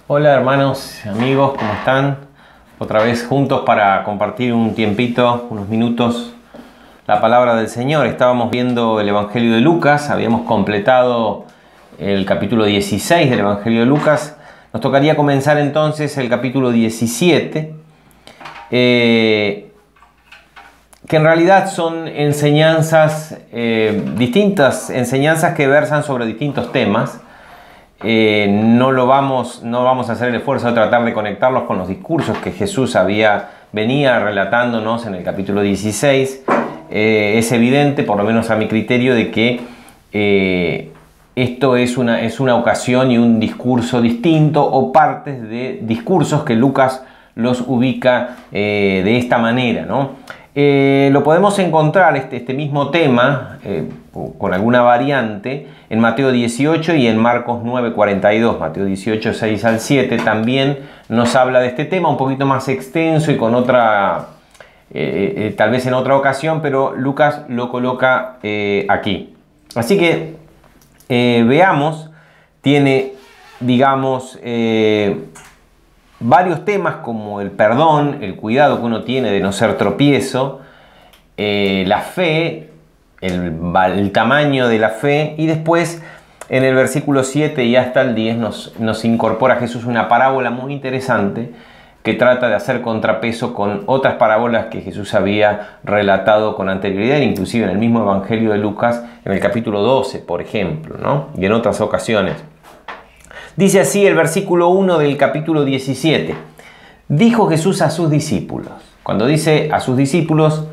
Hola hermanos, amigos, ¿cómo están? Otra vez juntos para compartir un tiempito, unos minutos, la palabra del Señor. Estábamos viendo el Evangelio de Lucas, habíamos completado el capítulo 16 del Evangelio de Lucas. Nos tocaría comenzar entonces el capítulo 17, que en realidad son enseñanzas, distintas enseñanzas que versan sobre distintos temas. No vamos a hacer el esfuerzo de tratar de conectarlos con los discursos que Jesús venía relatándonos en el capítulo 16. Es evidente, por lo menos a mi criterio, de que esto es una ocasión y un discurso distinto, o partes de discursos que Lucas los ubica de esta manera, ¿no? Lo podemos encontrar, este mismo tema, con alguna variante, en Mateo 18 y en Marcos 9:42. Mateo 18, 6 al 7 también nos habla de este tema, un poquito más extenso y con otra, tal vez en otra ocasión, pero Lucas lo coloca aquí. Así que veamos, tiene, digamos, varios temas como el perdón, el cuidado que uno tiene de no ser tropiezo, la fe, el tamaño de la fe, y después en el versículo 7 y hasta el 10 nos incorpora Jesús una parábola muy interesante que trata de hacer contrapeso con otras parábolas que Jesús había relatado con anterioridad, inclusive en el mismo Evangelio de Lucas, en el capítulo 12, por ejemplo, ¿no? Y en otras ocasiones. Dice así el versículo 1 del capítulo 17. Dijo Jesús a sus discípulos. Cuando dice a sus discípulos,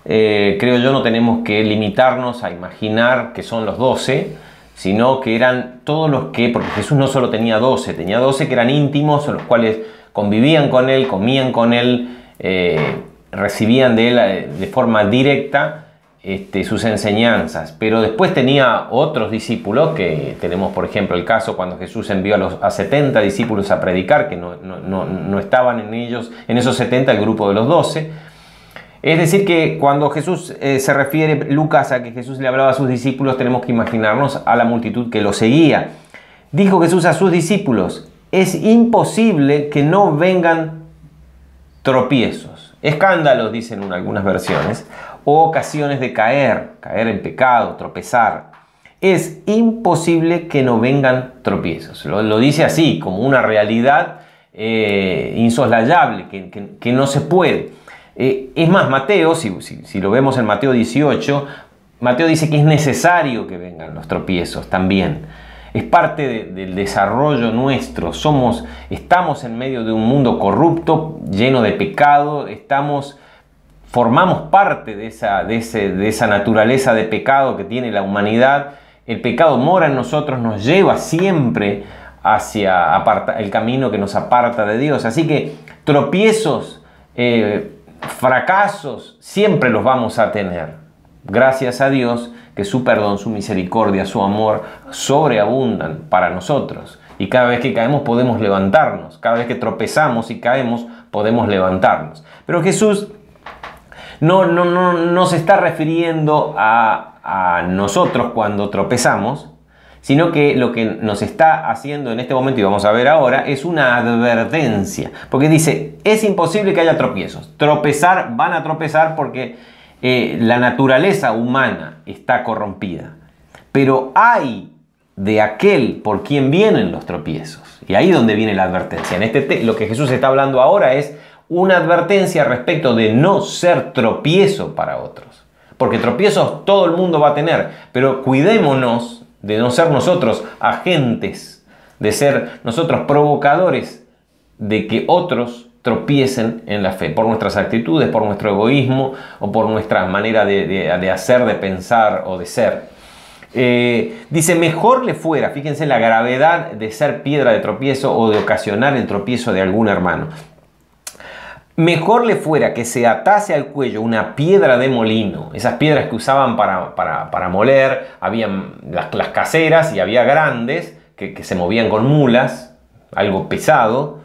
creo yo no tenemos que limitarnos a imaginar que son los 12, sino que eran todos los que, porque Jesús no solo tenía 12 que eran íntimos, los cuales convivían con él, comían con él, recibían de él de forma directa sus enseñanzas. Pero después tenía otros discípulos, que tenemos por ejemplo el caso cuando Jesús envió a 70 discípulos a predicar, que no estaban en esos 70 el grupo de los 12. Es decir, que cuando Jesús se refiere Lucas a que Jesús le hablaba a sus discípulos, tenemos que imaginarnos a la multitud que lo seguía. Dijo Jesús a sus discípulos: es imposible que no vengan tropiezos, escándalos, dicen en algunas versiones, o ocasiones de caer en pecado, tropezar. Es imposible que no vengan tropiezos. Lo dice así, como una realidad insoslayable, que no se puede. Es más, Mateo, si lo vemos en Mateo 18, Mateo dice que es necesario que vengan los tropiezos también. Es parte del desarrollo nuestro. Estamos en medio de un mundo corrupto, lleno de pecado. Formamos parte de esa naturaleza de pecado que tiene la humanidad. El pecado mora en nosotros, nos lleva siempre hacia el camino que nos aparta de Dios. Así que tropiezos, fracasos, siempre los vamos a tener. Gracias a Dios que su perdón, su misericordia, su amor sobreabundan para nosotros. Y cada vez que caemos podemos levantarnos. Cada vez que tropezamos y caemos podemos levantarnos. Pero Jesús no se está refiriendo a nosotros cuando tropezamos, sino que lo que nos está haciendo en este momento, y vamos a ver ahora, es una advertencia. Porque dice, es imposible que haya tropiezos. Van a tropezar porque la naturaleza humana está corrompida. Pero hay de aquel por quien vienen los tropiezos. Y ahí es donde viene la advertencia. Lo que Jesús está hablando ahora es una advertencia respecto de no ser tropiezo para otros. Porque tropiezos todo el mundo va a tener. Pero cuidémonos de no ser nosotros agentes, de ser nosotros provocadores de que otros tropiecen en la fe, por nuestras actitudes, por nuestro egoísmo o por nuestra manera de hacer, de pensar o de ser. Dice, mejor le fuera, fíjense la gravedad de ser piedra de tropiezo o de ocasionar el tropiezo de algún hermano. Mejor le fuera que se atase al cuello una piedra de molino, esas piedras que usaban para moler, habían las caseras y había grandes que se movían con mulas, algo pesado,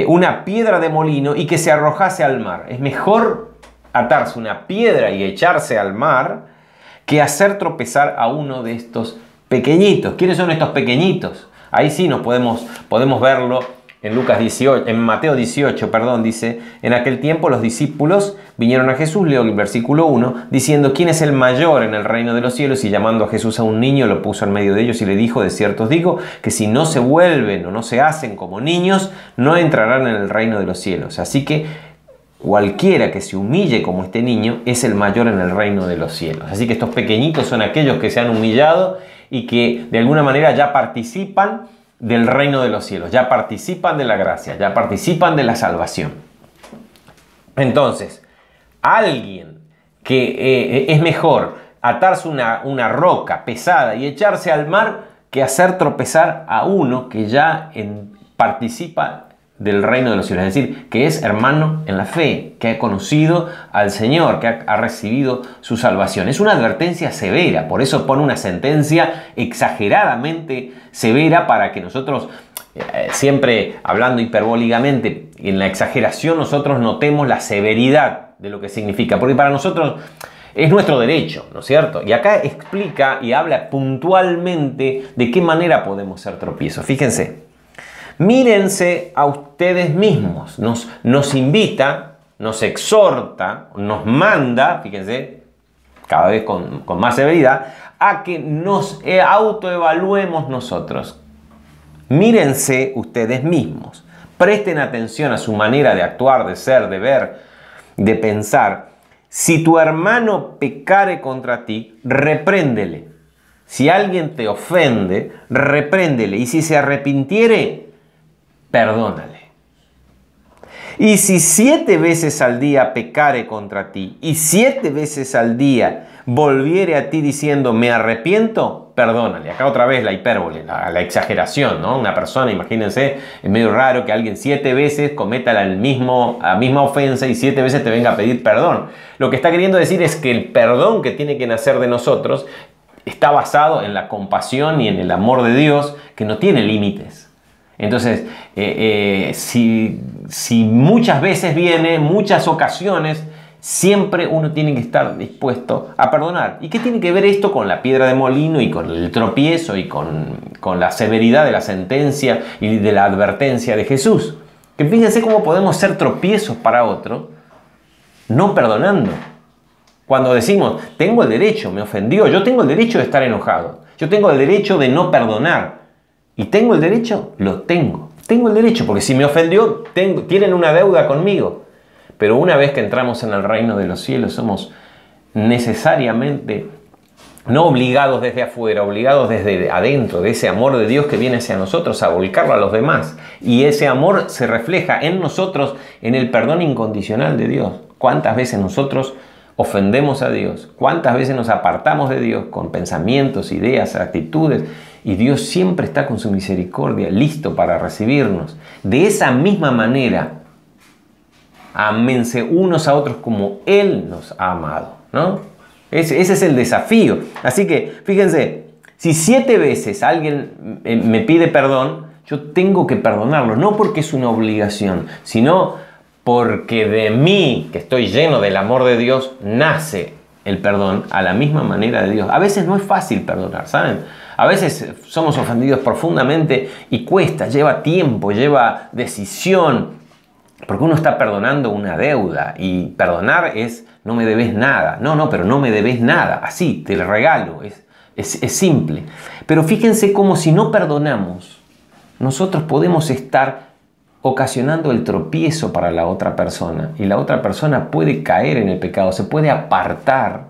una piedra de molino y que se arrojase al mar. Es mejor atarse una piedra y echarse al mar que hacer tropezar a uno de estos pequeñitos. ¿Quiénes son estos pequeñitos? Ahí sí nos podemos verlo en Lucas 18, en Mateo 18, perdón, dice: en aquel tiempo los discípulos vinieron a Jesús, leo el versículo 1, diciendo: ¿quién es el mayor en el reino de los cielos? Y llamando a Jesús a un niño, lo puso en medio de ellos y le dijo: de cierto os digo que si no se vuelven o no se hacen como niños, no entrarán en el reino de los cielos. Así que cualquiera que se humille como este niño es el mayor en el reino de los cielos. Así que estos pequeñitos son aquellos que se han humillado y que de alguna manera ya participan del reino de los cielos, ya participan de la gracia, ya participan de la salvación. Entonces, alguien que es mejor atarse una roca pesada y echarse al mar que hacer tropezar a uno que ya participa del reino de los cielos, es decir, que es hermano en la fe, que ha conocido al Señor, que ha recibido su salvación. Es una advertencia severa, por eso pone una sentencia exageradamente severa para que nosotros, siempre hablando hiperbólicamente, en la exageración nosotros notemos la severidad de lo que significa, porque para nosotros es nuestro derecho, ¿no es cierto? Y acá explica y habla puntualmente de qué manera podemos ser tropiezos. Fíjense. Mírense a ustedes mismos, nos invita, nos exhorta, nos manda, fíjense, cada vez con más severidad, a que nos autoevaluemos nosotros. Mírense ustedes mismos, presten atención a su manera de actuar, de ser, de ver, de pensar. Si tu hermano pecare contra ti, repréndele. Si alguien te ofende, repréndele. Y si se arrepintiere, perdónale. Y si 7 veces al día pecare contra ti y 7 veces al día volviere a ti diciendo me arrepiento, perdónale. Acá otra vez la hipérbole, la exageración, ¿no? Una persona, imagínense, es medio raro que alguien 7 veces cometa la misma ofensa y 7 veces te venga a pedir perdón. Lo que está queriendo decir es que el perdón que tiene que nacer de nosotros está basado en la compasión y en el amor de Dios, que no tiene límites. Entonces, si muchas veces viene, muchas ocasiones, siempre uno tiene que estar dispuesto a perdonar. ¿Y qué tiene que ver esto con la piedra de molino y con el tropiezo y con la severidad de la sentencia y de la advertencia de Jesús? Que fíjense cómo podemos ser tropiezos para otro, no perdonando. Cuando decimos, tengo el derecho, me ofendió, yo tengo el derecho de estar enojado, yo tengo el derecho de no perdonar. ¿Y tengo el derecho? Lo tengo. Tengo el derecho, porque si me ofendió, tienen una deuda conmigo. Pero una vez que entramos en el reino de los cielos, somos necesariamente, no obligados desde afuera, obligados desde adentro, de ese amor de Dios que viene hacia nosotros, a volcarlo a los demás. Y ese amor se refleja en nosotros, en el perdón incondicional de Dios. ¿Cuántas veces nosotros ofendemos a Dios? ¿Cuántas veces nos apartamos de Dios con pensamientos, ideas, actitudes? Y Dios siempre está con su misericordia, listo para recibirnos. De esa misma manera, ámense unos a otros como Él nos ha amado, ¿no? Ese es el desafío. Así que, fíjense, si 7 veces alguien me pide perdón, yo tengo que perdonarlo. No porque es una obligación, sino porque de mí, que estoy lleno del amor de Dios, nace el perdón a la misma manera de Dios. A veces no es fácil perdonar, ¿saben? A veces somos ofendidos profundamente y cuesta, lleva tiempo, lleva decisión, porque uno está perdonando una deuda y perdonar es no me debes nada. No, pero no me debes nada, así, te lo regalo, es simple. Pero fíjense cómo si no perdonamos, nosotros podemos estar ocasionando el tropiezo para la otra persona y la otra persona puede caer en el pecado, se puede apartar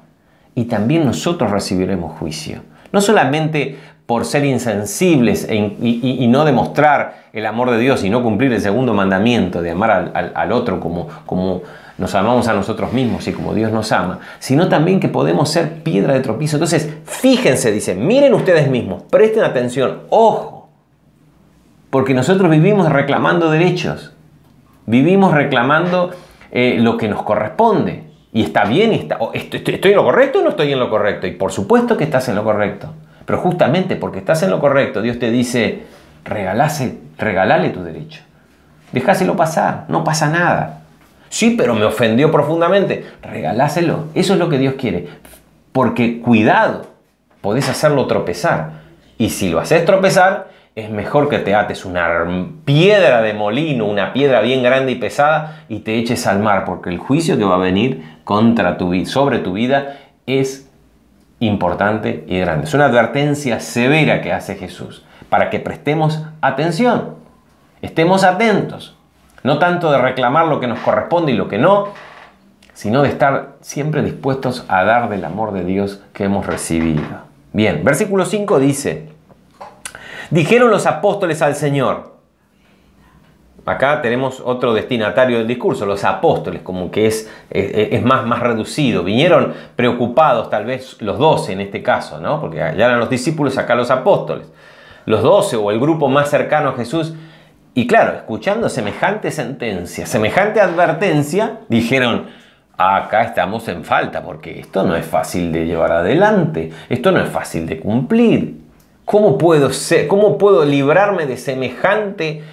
y también nosotros recibiremos juicio. No solamente por ser insensibles y no demostrar el amor de Dios y no cumplir el segundo mandamiento de amar al otro como nos amamos a nosotros mismos y como Dios nos ama, sino también que podemos ser piedra de tropiezo. Entonces, fíjense, dice, miren ustedes mismos, presten atención, ojo, porque nosotros vivimos reclamando derechos, vivimos reclamando lo que nos corresponde. Y está bien, ¿estoy en lo correcto o no estoy en lo correcto? Y por supuesto que estás en lo correcto. Pero justamente porque estás en lo correcto, Dios te dice, regalale tu derecho. Dejáselo pasar, no pasa nada. Sí, pero me ofendió profundamente. Regaláselo. Eso es lo que Dios quiere. Porque cuidado, podés hacerlo tropezar. Y si lo haces tropezar, es mejor que te ates una piedra de molino, una piedra bien grande y pesada, y te eches al mar, porque el juicio que va a venir sobre tu vida es importante y grande. Es una advertencia severa que hace Jesús, para que prestemos atención, estemos atentos, no tanto de reclamar lo que nos corresponde y lo que no, sino de estar siempre dispuestos a dar del amor de Dios que hemos recibido. Bien, versículo 5 dice: dijeron los apóstoles al Señor. Acá tenemos otro destinatario del discurso, los apóstoles, como que es más reducido. Vinieron preocupados, tal vez los 12 en este caso, ¿no? Porque ya eran los discípulos, acá los apóstoles. Los 12 o el grupo más cercano a Jesús. Y claro, escuchando semejante sentencia, semejante advertencia, dijeron: acá estamos en falta, porque esto no es fácil de llevar adelante, esto no es fácil de cumplir. ¿Cómo puedo librarme de semejante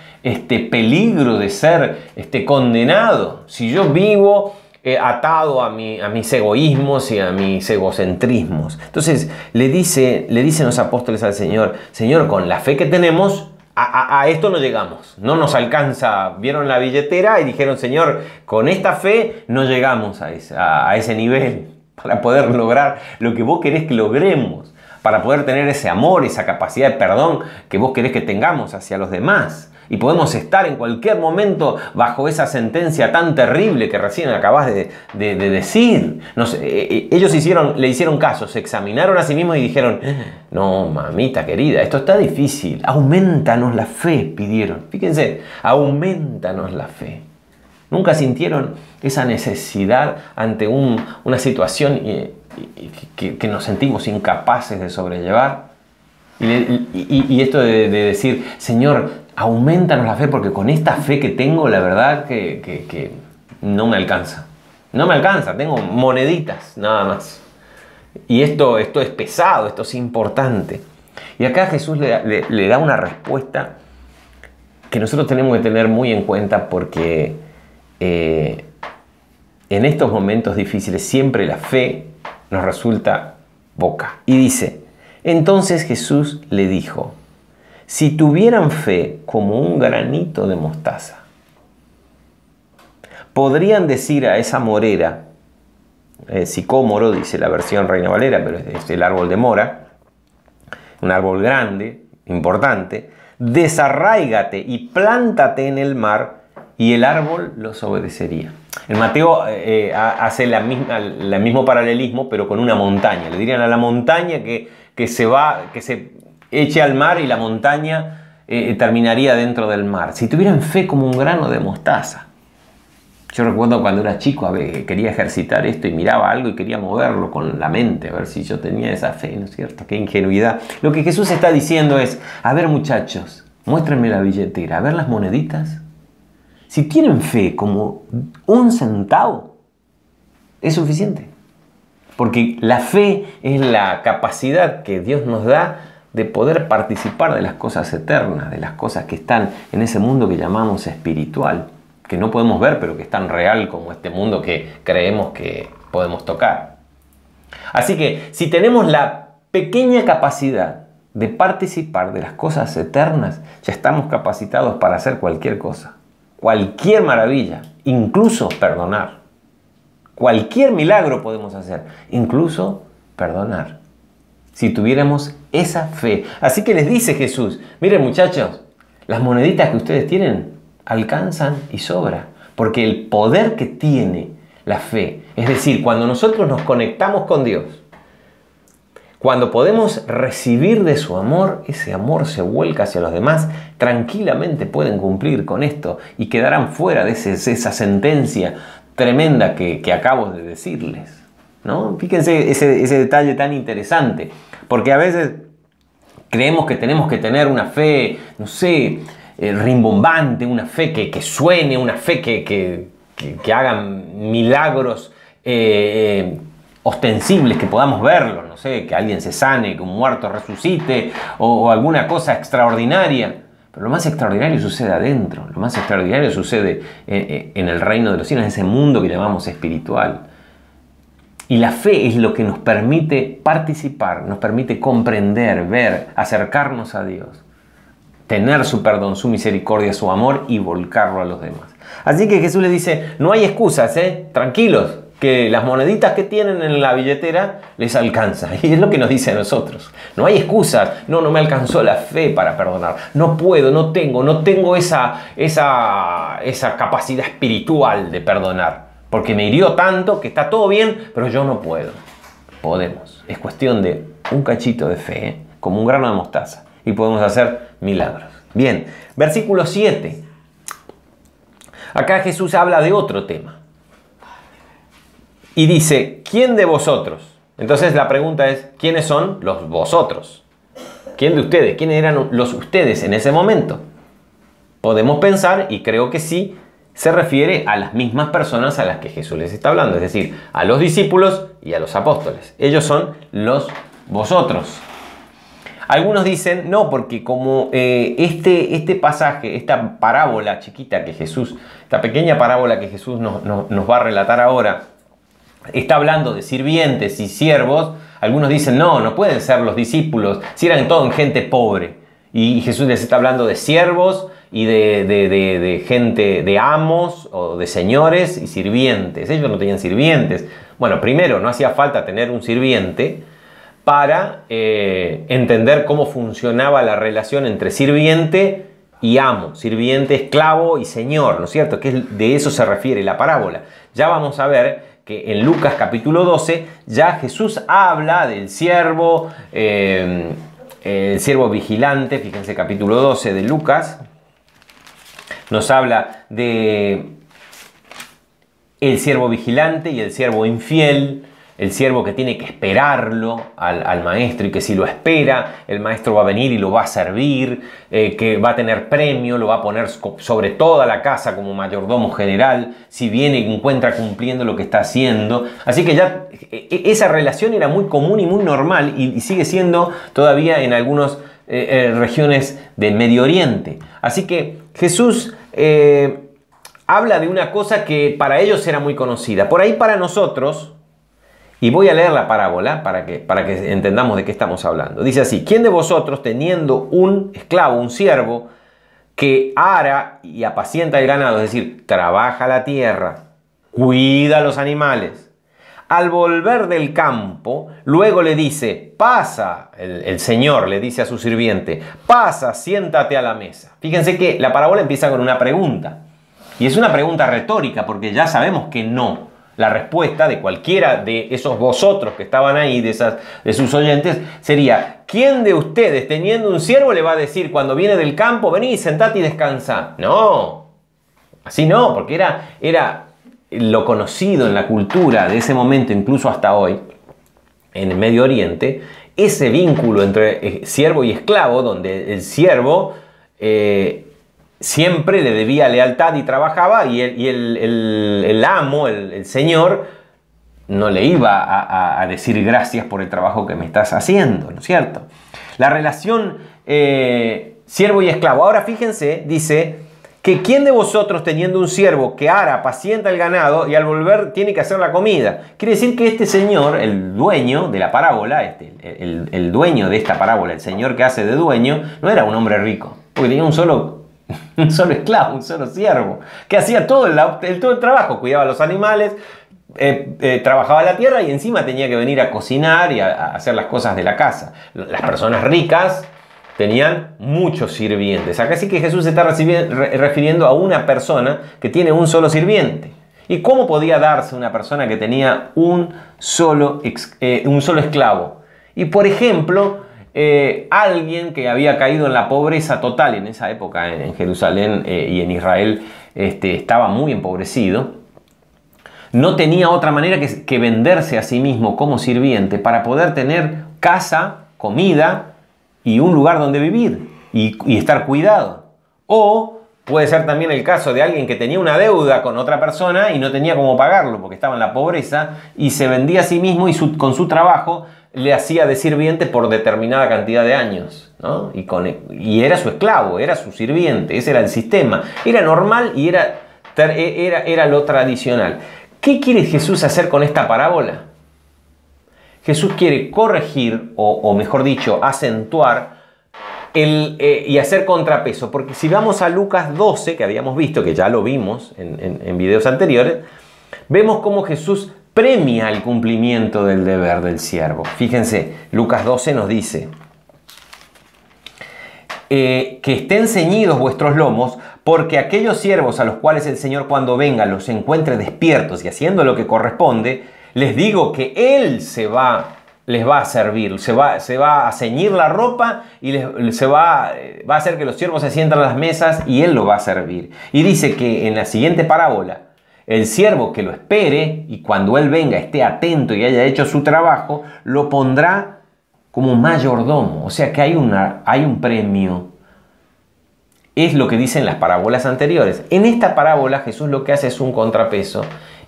peligro de ser condenado? Si yo vivo atado a mis egoísmos y a mis egocentrismos. Entonces le dicen los apóstoles al Señor: Señor, con la fe que tenemos, a esto no llegamos, no nos alcanza. Vieron la billetera y dijeron: Señor, con esta fe no llegamos a ese nivel para poder lograr lo que vos querés que logremos, para poder tener ese amor, esa capacidad de perdón que vos querés que tengamos hacia los demás. Y podemos estar en cualquier momento bajo esa sentencia tan terrible que recién acabás de decir. Ellos le hicieron caso, se examinaron a sí mismos y dijeron: no, mamita querida, esto está difícil. Aumentanos la fe, pidieron. Fíjense, aumentanos la fe. ¿Nunca sintieron esa necesidad ante una situación que nos sentimos incapaces de sobrellevar? Y esto de decir: Señor, aumentanos la fe, porque con esta fe que tengo, la verdad que no me alcanza. No me alcanza, tengo moneditas nada más. Y esto es pesado, esto es importante. Y acá Jesús le da una respuesta que nosotros tenemos que tener muy en cuenta, porque en estos momentos difíciles siempre la fe nos resulta poca. Y dice: entonces Jesús le dijo: si tuvieran fe como un granito de mostaza, podrían decir a esa morera, sicómoro, dice la versión Reina Valera, pero es el árbol de mora, un árbol grande, importante: desarráigate y plántate en el mar, y el árbol los obedecería. En Mateo hace el mismo paralelismo, pero con una montaña. Le dirían a la montaña que se eche al mar, y la montaña terminaría dentro del mar. Si tuvieran fe como un grano de mostaza. Yo recuerdo cuando era chico, quería ejercitar esto y miraba algo y quería moverlo con la mente, a ver si yo tenía esa fe, ¿no es cierto? Qué ingenuidad. Lo que Jesús está diciendo es: a ver, muchachos, muéstrenme la billetera, a ver las moneditas. Si tienen fe como un centavo, es suficiente. Porque la fe es la capacidad que Dios nos da de poder participar de las cosas eternas, de las cosas que están en ese mundo que llamamos espiritual, que no podemos ver, pero que es tan real como este mundo que creemos que podemos tocar. Así que si tenemos la pequeña capacidad de participar de las cosas eternas, ya estamos capacitados para hacer cualquier cosa, cualquier maravilla, incluso perdonar. Cualquier milagro podemos hacer, incluso perdonar, si tuviéramos esa fe. Así que les dice Jesús: miren, muchachos, las moneditas que ustedes tienen alcanzan y sobra, porque el poder que tiene la fe, es decir, cuando nosotros nos conectamos con Dios, cuando podemos recibir de su amor, ese amor se vuelca hacia los demás, tranquilamente pueden cumplir con esto y quedarán fuera de esa sentencia tremenda que acabo de decirles, ¿no? Fíjense ese detalle tan interesante, porque a veces creemos que tenemos que tener una fe, no sé, rimbombante, una fe que suene, una fe que haga milagros ostensibles, que podamos verlo, no sé, que alguien se sane, que un muerto resucite o alguna cosa extraordinaria. Pero lo más extraordinario sucede adentro, lo más extraordinario sucede en el reino de los cielos, en ese mundo que llamamos espiritual. Y la fe es lo que nos permite participar, nos permite comprender, ver, acercarnos a Dios. tener su perdón, su misericordia, su amor y volcarlo a los demás. Así que Jesús les dice, no hay excusas, tranquilos, que las moneditas que tienen en la billetera les alcanza. Y es lo que nos dice a nosotros. No hay excusas. No me alcanzó la fe para perdonar. No puedo, no tengo esa capacidad espiritual de perdonar. Porque me hirió tanto que está todo bien, pero yo no puedo. Podemos. Es cuestión de un cachito de fe, como un grano de mostaza. Y podemos hacer milagros. Bien, versículo 7. Acá Jesús habla de otro tema. Y dice, ¿quién de vosotros? Entonces la pregunta es, ¿quiénes son los vosotros? ¿Quién de ustedes? ¿Quiénes eran los ustedes en ese momento? Podemos pensar, y creo que sí, se refiere a las mismas personas a las que Jesús les está hablando. Es decir, a los discípulos y a los apóstoles. Ellos son los vosotros. Algunos dicen, no, porque como este pasaje, esta parábola chiquita que Jesús, esta pequeña parábola que Jesús nos va a relatar ahora, está hablando de sirvientes y siervos. Algunos dicen, no pueden ser los discípulos, si eran todos gente pobre. Y Jesús les está hablando de siervos y de gente, de amos o de señores y sirvientes. Ellos no tenían sirvientes. Bueno, primero, no hacía falta tener un sirviente para entender cómo funcionaba la relación entre sirviente y amo, sirviente, esclavo y señor, ¿no es cierto? Que de eso se refiere la parábola. Ya vamos a ver que en Lucas capítulo 12 ya Jesús habla del siervo, el siervo vigilante. Fíjense, capítulo 12 de Lucas nos habla de el siervo vigilante y el siervo infiel. El siervo que tiene que esperarlo al maestro y que si lo espera, el maestro va a venir y lo va a servir, que va a tener premio, lo va a poner sobre toda la casa como mayordomo general, si viene y encuentra cumpliendo lo que está haciendo. Así que ya esa relación era muy común y muy normal y sigue siendo todavía en algunas regiones del Medio Oriente. Así que Jesús habla de una cosa que para ellos era muy conocida. Por ahí para nosotros... Y voy a leer la parábola para que entendamos de qué estamos hablando. Dice así, ¿quién de vosotros teniendo un esclavo, un siervo, que ara y apacienta el ganado, es decir, trabaja la tierra, cuida los animales, al volver del campo, luego le dice, pasa, el señor le dice a su sirviente, pasa, siéntate a la mesa? Fíjense que la parábola empieza con una pregunta. Y es una pregunta retórica porque ya sabemos que no. La respuesta de cualquiera de esos vosotros que estaban ahí, de sus oyentes, sería, ¿quién de ustedes teniendo un siervo le va a decir cuando viene del campo, vení, sentate y descansa? No, así no, porque era lo conocido en la cultura de ese momento, incluso hasta hoy, en el Medio Oriente, ese vínculo entre siervo y esclavo, donde el siervo... siempre le debía lealtad y trabajaba y el amo, el señor, no le iba a decir gracias por el trabajo que me estás haciendo, ¿no es cierto? La relación siervo y esclavo. Ahora fíjense, dice que ¿quién de vosotros teniendo un siervo que ara, apacienta el ganado y al volver tiene que hacer la comida? Quiere decir que este señor, el dueño de la parábola, el dueño de esta parábola, el señor que hace de dueño, no era un hombre rico, porque tenía un solo esclavo, un solo siervo, que hacía todo el trabajo, cuidaba los animales, trabajaba la tierra y encima tenía que venir a cocinar y a hacer las cosas de la casa. Las personas ricas tenían muchos sirvientes. Acá sí que Jesús se está refiriendo a una persona que tiene un solo sirviente. ¿Y cómo podía darse una persona que tenía un solo esclavo? Y por ejemplo... alguien que había caído en la pobreza total en esa época en Jerusalén y en Israel, estaba muy empobrecido, no tenía otra manera que venderse a sí mismo como sirviente para poder tener casa, comida y un lugar donde vivir y estar cuidado. O puede ser también el caso de alguien que tenía una deuda con otra persona y no tenía cómo pagarlo porque estaba en la pobreza y se vendía a sí mismo y con su trabajo le hacía de sirviente por determinada cantidad de años, ¿no? Y era su esclavo, era su sirviente, ese era el sistema. Era normal y era lo tradicional. ¿Qué quiere Jesús hacer con esta parábola? Jesús quiere corregir, o mejor dicho, acentuar y hacer contrapeso. Porque si vamos a Lucas 12, que habíamos visto, que ya lo vimos en videos anteriores, vemos cómo Jesús premia el cumplimiento del deber del siervo. Fíjense, Lucas 12 nos dice que estén ceñidos vuestros lomos, porque aquellos siervos a los cuales el Señor cuando venga los encuentre despiertos y haciendo lo que corresponde, les digo que Él les va a servir, se va a ceñir la ropa y va a hacer que los siervos se sientan a las mesas y Él lo va a servir. Y dice que en la siguiente parábola, el siervo que lo espere y cuando Él venga esté atento y haya hecho su trabajo, lo pondrá como mayordomo. O sea que hay un premio. Es lo que dicen las parábolas anteriores. En esta parábola Jesús lo que hace es un contrapeso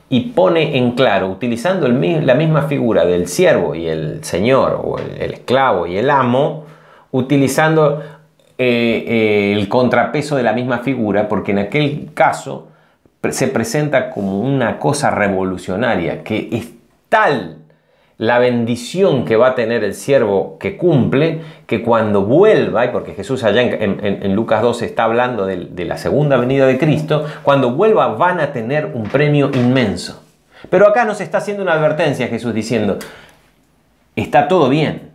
y pone en claro, utilizando la misma figura del siervo y el señor, o el esclavo y el amo, utilizando el contrapeso de la misma figura, porque en aquel caso se presenta como una cosa revolucionaria, que es tal la bendición que va a tener el siervo que cumple, que cuando vuelva, y porque Jesús allá en Lucas 12 está hablando de la segunda venida de Cristo, cuando vuelva van a tener un premio inmenso. Pero acá nos está haciendo una advertencia Jesús diciendo, está todo bien,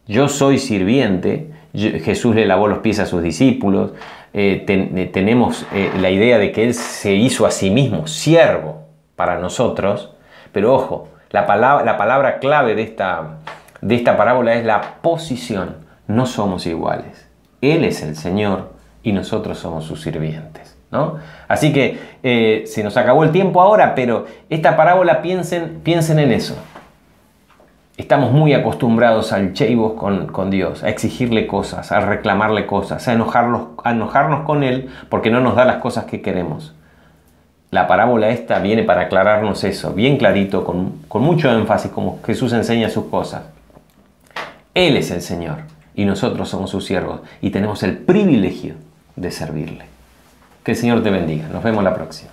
yo soy sirviente. Jesús le lavó los pies a sus discípulos, tenemos la idea de que Él se hizo a sí mismo siervo para nosotros, pero ojo, la palabra clave de esta parábola es la posición. No somos iguales. Él es el Señor y nosotros somos sus sirvientes, ¿no? Así que se nos acabó el tiempo ahora, pero esta parábola piensen en eso. Estamos muy acostumbrados al cheivos con Dios, a exigirle cosas, a reclamarle cosas, a enojarnos con Él porque no nos da las cosas que queremos. La parábola esta viene para aclararnos eso, bien clarito, con mucho énfasis, como Jesús enseña sus cosas. Él es el Señor y nosotros somos sus siervos y tenemos el privilegio de servirle. Que el Señor te bendiga. Nos vemos la próxima.